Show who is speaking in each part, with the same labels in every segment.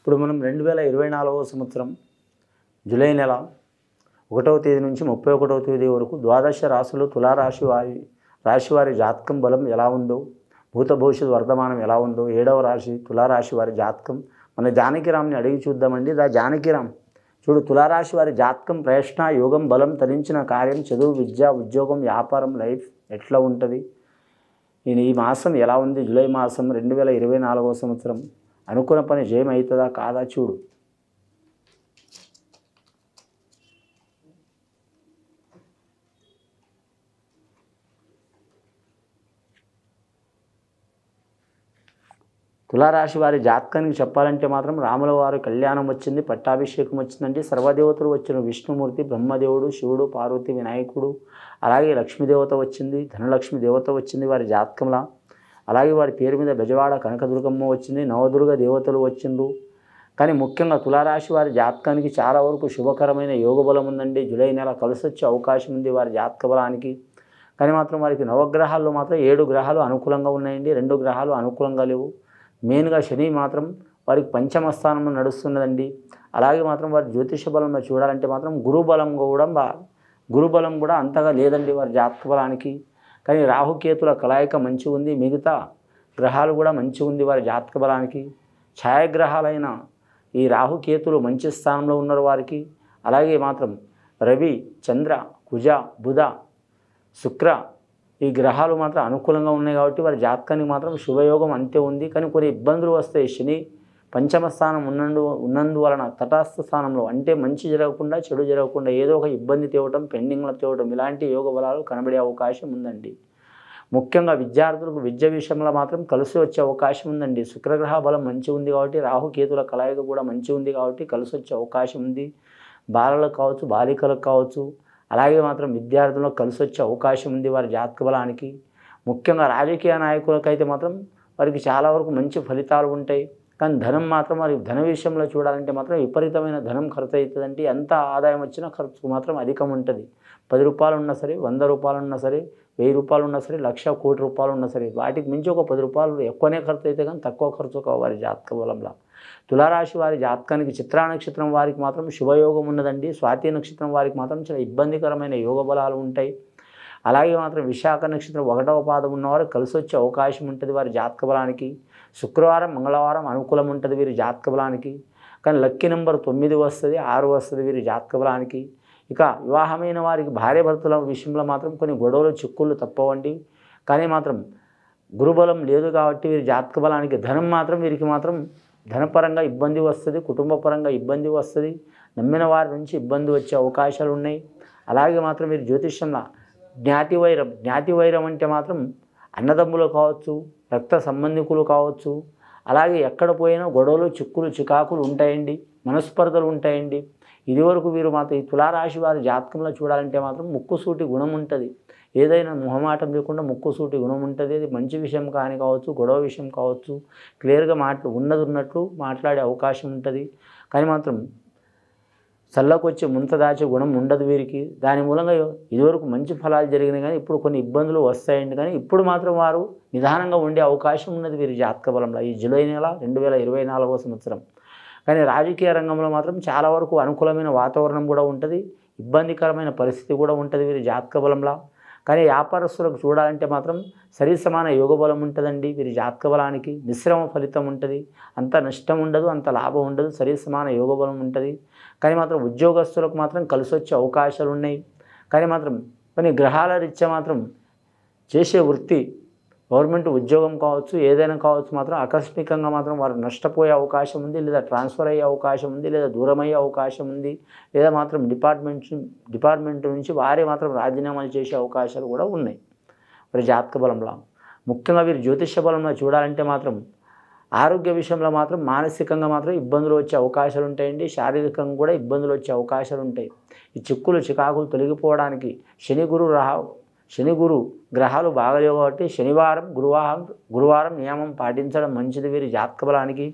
Speaker 1: ఇప్పుడు మనం 2024వ సంవత్సరం జూలై నెల 1వ తేదీ నుంచి 31వ తేదీ వరకు ద్వాదశ రాశులు రాశివారి జాతకం బలం ఎలా ఉందో, భూత భవిష్యత్ వర్తమానం ఎలా ఉందో 7వ రాశి తులారాశి వారి జాతకం మన జానకిరామ్ని అడిగి చూద్దామండి. జానకిరామ్ చూడు, తులారాశి వారి జాతకం ప్రయత్న యోగం బలం తరించిన కార్యం చదువు విద్య ఉద్యోగం వ్యాపారం లైఫ్ ఎట్లా ఉంటుంది, ఈ మాసం ఎలా ఉంది, జూలై మాసం 2024వ సంవత్సరం అనుకున్న పని జయం అవుతుందా కాదా చూడు. తులారాశి వారి జాతకానికి చెప్పాలంటే మాత్రం రాముల వారి కళ్యాణం వచ్చింది, పట్టాభిషేకం వచ్చిందండి. సర్వదేవతలు వచ్చిన విష్ణుమూర్తి, బ్రహ్మదేవుడు, శివుడు, పార్వతి, వినాయకుడు, అలాగే లక్ష్మీదేవత వచ్చింది, ధనలక్ష్మి దేవత వచ్చింది వారి జాతకంలా. అలాగే వారి పేరు మీద బెజవాడ కనకదుర్గమ్మ వచ్చింది, నవదుర్గ దేవతలు వచ్చిండ్రు. కానీ ముఖ్యంగా తులారాశి వారి జాతకానికి చాలా వరకు శుభకరమైన యోగ బలం ఉందండి. జూలై నెల కలిసి వచ్చే అవకాశం ఉంది వారి జాతక బలానికి. కానీ మాత్రం వారికి నవగ్రహాల్లో మాత్రం 7 గ్రహాలు అనుకూలంగా ఉన్నాయండి, 2 గ్రహాలు అనుకూలంగా లేవు. మెయిన్గా శని మాత్రం వారికి పంచమ స్థానంలో నడుస్తున్నదండి. అలాగే మాత్రం వారి జ్యోతిష బలంలో చూడాలంటే మాత్రం గురుబలం కూడా అంతగా లేదండి వారి జాతక బలానికి. కానీ రాహుకేతుల కలయిక మంచి ఉంది, మిగతా గ్రహాలు కూడా మంచి ఉంది వారి జాతక బలానికి. ఛాయాగ్రహాలైన ఈ రాహుకేతులు మంచి స్థానంలో ఉన్నారు వారికి. అలాగే మాత్రం రవి, చంద్ర, కుజ, బుధ, శుక్ర ఈ గ్రహాలు మాత్రం అనుకూలంగా ఉన్నాయి కాబట్టి వారి జాతకానికి మాత్రం శుభయోగం అంతే ఉంది. కానీ కొన్ని ఇబ్బందులు వస్తాయి. శని పంచమ స్థానం ఉన్నందువలన తటస్థ స్థానంలో అంటే మంచి జరగకుండా చెడు జరగకుండా ఏదో ఒక ఇబ్బంది తేవటం, పెండింగ్లో తేవటం ఇలాంటి యోగ బలాలు కనబడే అవకాశం ఉందండి. ముఖ్యంగా విద్యార్థులకు విద్య విషయంలో మాత్రం కలిసి వచ్చే అవకాశం ఉందండి. శుక్రగ్రహ బలం మంచి ఉంది కాబట్టి, రాహుకేతుల కలయిక కూడా మంచి ఉంది కాబట్టి కలిసి వచ్చే అవకాశం ఉంది. బాలలకు కావచ్చు, బాలికలకు కావచ్చు, అలాగే మాత్రం విద్యార్థులకు కలిసి వచ్చే అవకాశం ఉంది వారి జాతక బలానికి. ముఖ్యంగా రాజకీయ నాయకులకైతే మాత్రం వారికి చాలా వరకు మంచి ఫలితాలు ఉంటాయి. కానీ ధనం మాత్రం వారి ధన విషయంలో చూడాలంటే మాత్రం విపరీతమైన ధనం ఖర్చు అవుతుందంటే ఎంత ఆదాయం వచ్చినా ఖర్చు మాత్రం అధికం ఉంటుంది. 10 రూపాయలు ఉన్నా సరే, 100 రూపాయలు ఉన్నా సరే, 1000 రూపాయలు ఉన్నా సరే, 1,00,000 కోటి రూపాయలు ఉన్నా సరే వాటికి మించి ఒక 10 రూపాయలు ఎక్కువనే ఖర్చు అయితే కానీ తక్కువ ఖర్చు కావు వారి జాతక బలంలో. తులారాశి వారి జాతకానికి చిత్రా నక్షత్రం వారికి మాత్రం శుభయోగం ఉన్నదండి. స్వాతి నక్షత్రం వారికి మాత్రం చాలా ఇబ్బందికరమైన యోగ బలాలు ఉంటాయి. అలాగే మాత్రం విశాఖ నక్షత్రం 1వ పాదం ఉన్నవారు కలిసి వచ్చే అవకాశం ఉంటుంది వారి జాతక బలానికి. శుక్రవారం, మంగళవారం అనుకూలం ఉంటుంది వీరి జాతక బలానికి. కానీ లక్కీ నెంబర్ 9 వస్తుంది, 6 వస్తుంది వీరి జాతక బలానికి. ఇక వివాహమైన వారికి భార్యాభర్తల విషయంలో మాత్రం కొన్ని గొడవలు చిక్కుళ్ళు తప్పవండి. కానీ మాత్రం గురుబలం లేదు కాబట్టి వీరి జాతక బలానికి ధనం మాత్రం వీరికి మాత్రం ధనపరంగా ఇబ్బంది వస్తుంది, కుటుంబపరంగా ఇబ్బంది వస్తుంది, నమ్మిన వారి నుంచి ఇబ్బంది వచ్చే అవకాశాలు ఉన్నాయి. అలాగే మాత్రం వీరి జ్యోతిష్యంలో జ్ఞాతి వైరం అంటే మాత్రం అన్నదమ్ములు కావచ్చు, రక్త సంబంధికులు కావచ్చు, అలాగే ఎక్కడ పోయినా గొడవలు చిక్కులు చికాకులు ఉంటాయండి, మనస్పర్ధలు ఉంటాయండి. ఇదివరకు వీరు మాత్రం ఈ తులారాశి వారి జాతకంలో చూడాలంటే మాత్రం ముక్కుసూటి గుణం ఉంటుంది. ఏదైనా మొహమాటం లేకుండా ముక్కుసూటి గుణం ఉంటుంది. అది మంచి విషయం కానీ కావచ్చు, గొడవ విషయం కావచ్చు, క్లియర్గా ఉన్నట్లు మాట్లాడే అవకాశం ఉంటుంది. కానీ మాత్రం చల్లకొచ్చే ముంత దాచే గుణం ఉండదు వీరికి. దాని మూలంగా ఇదివరకు మంచి ఫలాలు జరిగినాయి కానీ ఇప్పుడు కొన్ని ఇబ్బందులు వస్తాయండి. కానీ ఇప్పుడు మాత్రం వారు నిదానంగా ఉండే అవకాశం ఉన్నది వీరి జాతక బలంలో ఈ జూలై నెల 2024వ సంవత్సరం. కానీ రాజకీయ రంగంలో మాత్రం చాలా వరకు అనుకూలమైన వాతావరణం కూడా ఉంటుంది, ఇబ్బందికరమైన పరిస్థితి కూడా ఉంటుంది వీరి జాతక బలంలో. కానీ వ్యాపారస్తులకు చూడాలంటే మాత్రం సరిసమాన యోగ బలం ఉంటుందండి వీరి జాతక బలానికి. మిశ్రమ ఫలితం ఉంటుంది, అంత నష్టం ఉండదు, అంత లాభం ఉండదు, సరిసమాన యోగ బలం ఉంటుంది. కానీ మాత్రం ఉద్యోగస్తులకు మాత్రం కలిసి వచ్చే అవకాశాలు ఉన్నాయి. కానీ మాత్రం కొన్ని గ్రహాల రీత్యా మాత్రం చేసే వృత్తి గవర్నమెంట్ ఉద్యోగం కావచ్చు, ఏదైనా కావచ్చు, మాత్రం ఆకస్మికంగా మాత్రం వారు నష్టపోయే అవకాశం ఉంది, లేదా ట్రాన్స్ఫర్ అయ్యే అవకాశం ఉంది, లేదా దూరం అయ్యే అవకాశం ఉంది, లేదా మాత్రం డిపార్ట్మెంట్ నుంచి వారే మాత్రం రాజీనామాలు చేసే అవకాశాలు కూడా ఉన్నాయి వారి జాతక బలంలో. ముఖ్యంగా వీరి జ్యోతిష బలంలో చూడాలంటే మాత్రం ఆరోగ్య విషయంలో మాత్రం మానసికంగా మాత్రం ఇబ్బందులు వచ్చే అవకాశాలు ఉంటాయండి, శారీరకంగా కూడా ఇబ్బందులు వచ్చే అవకాశాలు ఉంటాయి. ఈ చిక్కులు చికాకులు తొలగిపోవడానికి శని గురు గ్రహాలు బాగలేవు కాబట్టి శనివారం గురువారం నియమం పాటించడం మంచిది వీరి జాతక బలానికి.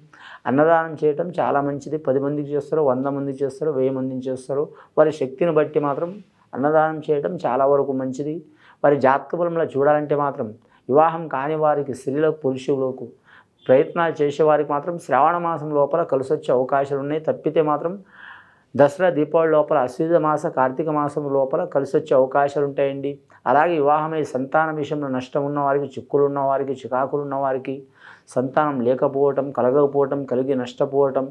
Speaker 1: అన్నదానం చేయటం చాలా మంచిది. 10 మందికి చేస్తారు, 100 మందికి చేస్తారు, 1000 మందికి చేస్తారు. వారి శక్తిని బట్టి మాత్రం అన్నదానం చేయటం చాలా వరకు మంచిది. వారి జాతక బలంలో చూడాలంటే మాత్రం వివాహం కాని వారికి, స్త్రీలకు పురుషులకు ప్రయత్నాలు చేసేవారికి మాత్రం శ్రావణ మాసం లోపల కలిసొచ్చే అవకాశాలు ఉన్నాయి. తప్పితే మాత్రం దసరా దీపావళి లోపల అశ్వయుజ మాస కార్తీక మాసం లోపల కలిసొచ్చే అవకాశాలు ఉంటాయండి. అలాగే వివాహమై సంతాన విషయంలో నష్టం ఉన్నవారికి, చిక్కులు ఉన్నవారికి, చికాకులు ఉన్నవారికి, సంతానం లేకపోవటం, కలగకపోవటం, కలిగి నష్టపోవటం,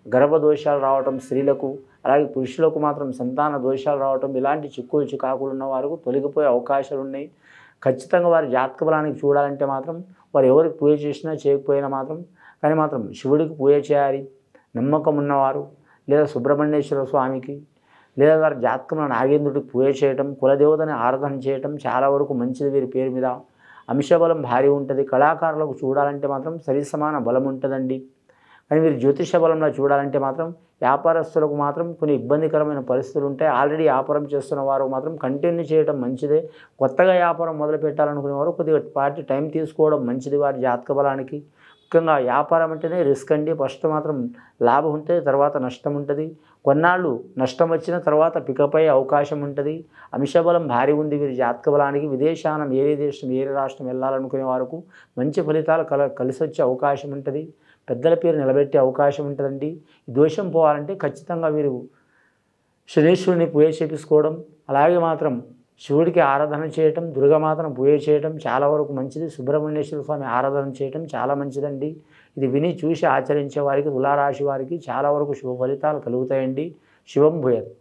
Speaker 1: గర్భదోషాలు రావటం స్త్రీలకు, అలాగే పురుషులకు మాత్రం సంతాన దోషాలు రావటం, ఇలాంటి చిక్కులు చికాకులు ఉన్న వారికి తొలగిపోయే అవకాశాలు ఉన్నాయి. ఖచ్చితంగా వారి జాతక బలానికి చూడాలంటే మాత్రం వారు ఎవరికి పూజ చేసినా చేయకపోయినా మాత్రం కానీ మాత్రం శివుడికి పూజ చేయాలి. నమ్మకం ఉన్నవారు లేదా సుబ్రహ్మణ్యేశ్వర స్వామికి లేదా వారి జాతకంలో నాగేంద్రుడికి పూజ చేయటం, కులదేవతని ఆరాధన చేయటం చాలా వరకు మంచిది. వీరి పేరు మీద అంశబలం భారీ ఉంటుంది. కళాకారులకు చూడాలంటే మాత్రం సరి సమాన బలం ఉంటుందండి. కానీ మీరు జ్యోతిష బలంలో చూడాలంటే మాత్రం వ్యాపారస్తులకు మాత్రం కొన్ని ఇబ్బందికరమైన పరిస్థితులు ఉంటాయి. ఆల్రెడీ వ్యాపారం చేస్తున్న వారు మాత్రం కంటిన్యూ చేయడం మంచిదే. కొత్తగా వ్యాపారం మొదలు పెట్టాలనుకునేవారు కొద్దిగా పార్టీ టైం తీసుకోవడం మంచిది వారి జాతక బలానికి. ముఖ్యంగా వ్యాపారం అంటేనే రిస్క్ అండి. ఫస్ట్ మాత్రం లాభం ఉంటుంది, తర్వాత నష్టం ఉంటుంది. కొన్నాళ్ళు నష్టం వచ్చిన తర్వాత పికప్ అయ్యే అవకాశం ఉంటుంది. అంశబలం భారీ ఉంది వీరి జాతక బలానికి. విదేశానం ఏరే దేశం ఏరే రాష్ట్రం వెళ్ళాలనుకునే వారికి మంచి ఫలితాలు కలిసి వచ్చే అవకాశం ఉంటుంది. పెద్దల పేరు నిలబెట్టే అవకాశం ఉంటుందండి. ఈ దోషం పోవాలంటే ఖచ్చితంగా వీరు శనీశ్వరుని పూజ చేపించుకోవడం, అలాగే మాత్రం శివుడికి ఆరాధన చేయటం, దుర్గామాతను పూజ చేయటం చాలా వరకు మంచిది. సుబ్రహ్మణ్యేశ్వర స్వామి ఆరాధన చేయటం చాలా మంచిదండి. ఇది విని చూసి ఆచరించే వారికి, తులారాశి వారికి చాలా వరకు శుభ ఫలితాలు కలుగుతాయండి. శివం భూయత్.